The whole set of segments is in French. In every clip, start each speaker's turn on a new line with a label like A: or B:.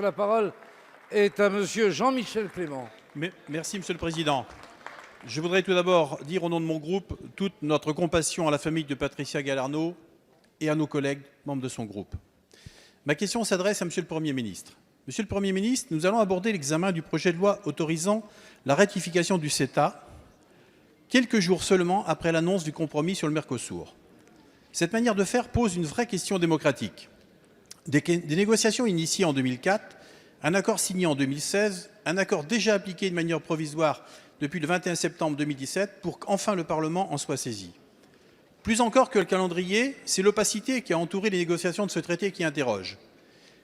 A: La parole est à monsieur Jean-Michel Clément.
B: Merci, Monsieur le Président. Je voudrais tout d'abord dire au nom de mon groupe toute notre compassion à la famille de Patricia Galarneau et à nos collègues membres de son groupe. Ma question s'adresse à Monsieur le Premier ministre. Monsieur le Premier ministre, nous allons aborder l'examen du projet de loi autorisant la ratification du CETA, quelques jours seulement après l'annonce du compromis sur le Mercosur. Cette manière de faire pose une vraie question démocratique. Des négociations initiées en 2004, un accord signé en 2016, un accord déjà appliqué de manière provisoire depuis le 21 septembre 2017 pour qu'enfin le Parlement en soit saisi. Plus encore que le calendrier, c'est l'opacité qui a entouré les négociations de ce traité qui interroge.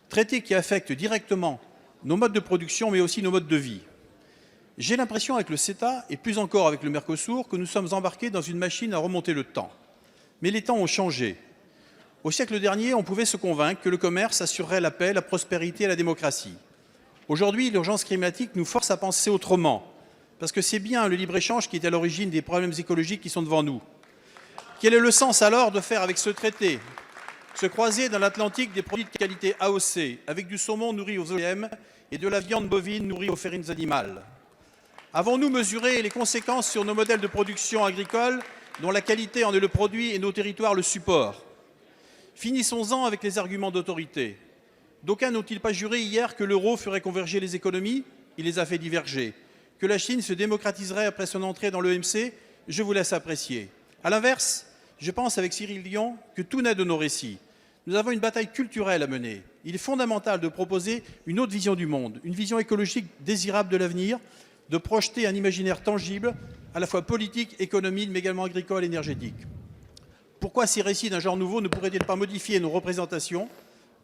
B: Traité qui affecte directement nos modes de production mais aussi nos modes de vie. J'ai l'impression avec le CETA et plus encore avec le Mercosur que nous sommes embarqués dans une machine à remonter le temps. Mais les temps ont changé. Au siècle dernier, on pouvait se convaincre que le commerce assurerait la paix, la prospérité et la démocratie. Aujourd'hui, l'urgence climatique nous force à penser autrement, parce que c'est bien le libre-échange qui est à l'origine des problèmes écologiques qui sont devant nous. Quel est le sens alors de faire avec ce traité se croiser dans l'Atlantique des produits de qualité AOC, avec du saumon nourri aux OGM et de la viande bovine nourrie aux farines animales? Avons-nous mesuré les conséquences sur nos modèles de production agricole, dont la qualité en est le produit et nos territoires le support? Finissons-en avec les arguments d'autorité. D'aucuns n'ont-ils pas juré hier que l'euro ferait converger les économies? Il les a fait diverger. Que la Chine se démocratiserait après son entrée dans l'EMC? Je vous laisse apprécier. À l'inverse, je pense avec Cyril Dion que tout naît de nos récits. Nous avons une bataille culturelle à mener. Il est fondamental de proposer une autre vision du monde, une vision écologique désirable de l'avenir, de projeter un imaginaire tangible, à la fois politique, économique, mais également agricole et énergétique. Pourquoi ces récits d'un genre nouveau ne pourraient-ils pas modifier nos représentations,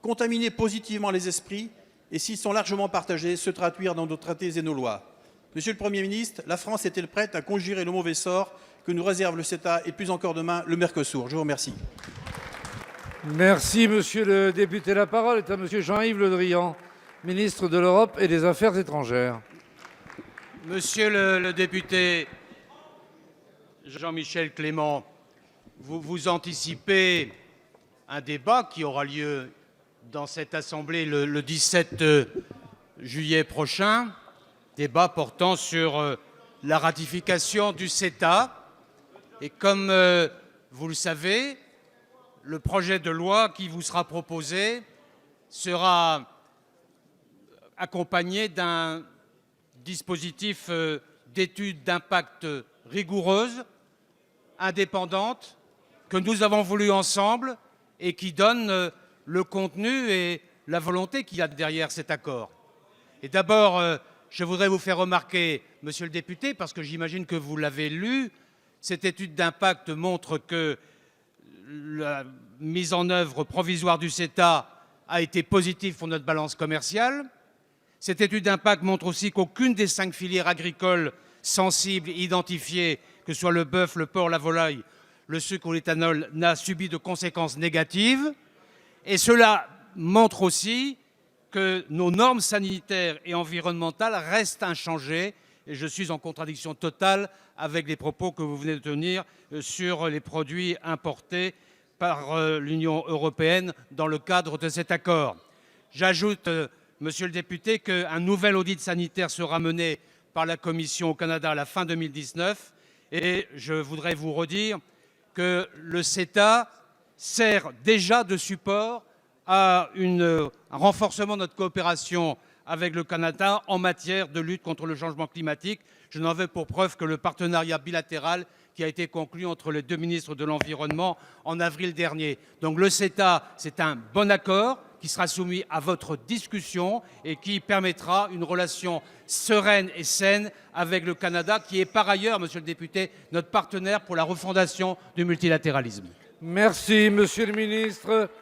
B: contaminer positivement les esprits et, s'ils sont largement partagés, se traduire dans nos traités et nos lois? Monsieur le Premier ministre, la France est-elle prête à conjurer le mauvais sort que nous réserve le CETA et plus encore demain le Mercosur? Je vous remercie.
A: Merci, monsieur le député. La parole est à monsieur Jean-Yves Le Drian, ministre de l'Europe et des Affaires étrangères.
C: Monsieur le député Jean-Michel Clément, vous anticipez un débat qui aura lieu dans cette Assemblée le 17 juillet prochain, débat portant sur la ratification du CETA. Et comme vous le savez, le projet de loi qui vous sera proposé sera accompagné d'un dispositif d'étude d'impact rigoureuse, indépendante, que nous avons voulu ensemble et qui donne le contenu et la volonté qu'il y a derrière cet accord. Et d'abord, je voudrais vous faire remarquer, monsieur le député, parce que j'imagine que vous l'avez lu, cette étude d'impact montre que la mise en œuvre provisoire du CETA a été positive pour notre balance commerciale. Cette étude d'impact montre aussi qu'aucune des 5 filières agricoles sensibles identifiées, que ce soit le bœuf, le porc, la volaille, le sucre ou l'éthanol, n'a subi de conséquences négatives. Et cela montre aussi que nos normes sanitaires et environnementales restent inchangées. Et je suis en contradiction totale avec les propos que vous venez de tenir sur les produits importés par l'Union européenne dans le cadre de cet accord. J'ajoute, monsieur le député, qu'un nouvel audit sanitaire sera mené par la Commission au Canada à la fin 2019. Et je voudrais vous redire que le CETA sert déjà de support à un renforcement de notre coopération avec le Canada en matière de lutte contre le changement climatique. Je n'en veux pour preuve que le partenariat bilatéral qui a été conclu entre les 2 ministres de l'Environnement en avril dernier. Donc le CETA, c'est un bon accord qui sera soumis à votre discussion et qui permettra une relation sereine et saine avec le Canada, qui est par ailleurs, monsieur le député, notre partenaire pour la refondation du multilatéralisme.
A: Merci, monsieur le ministre.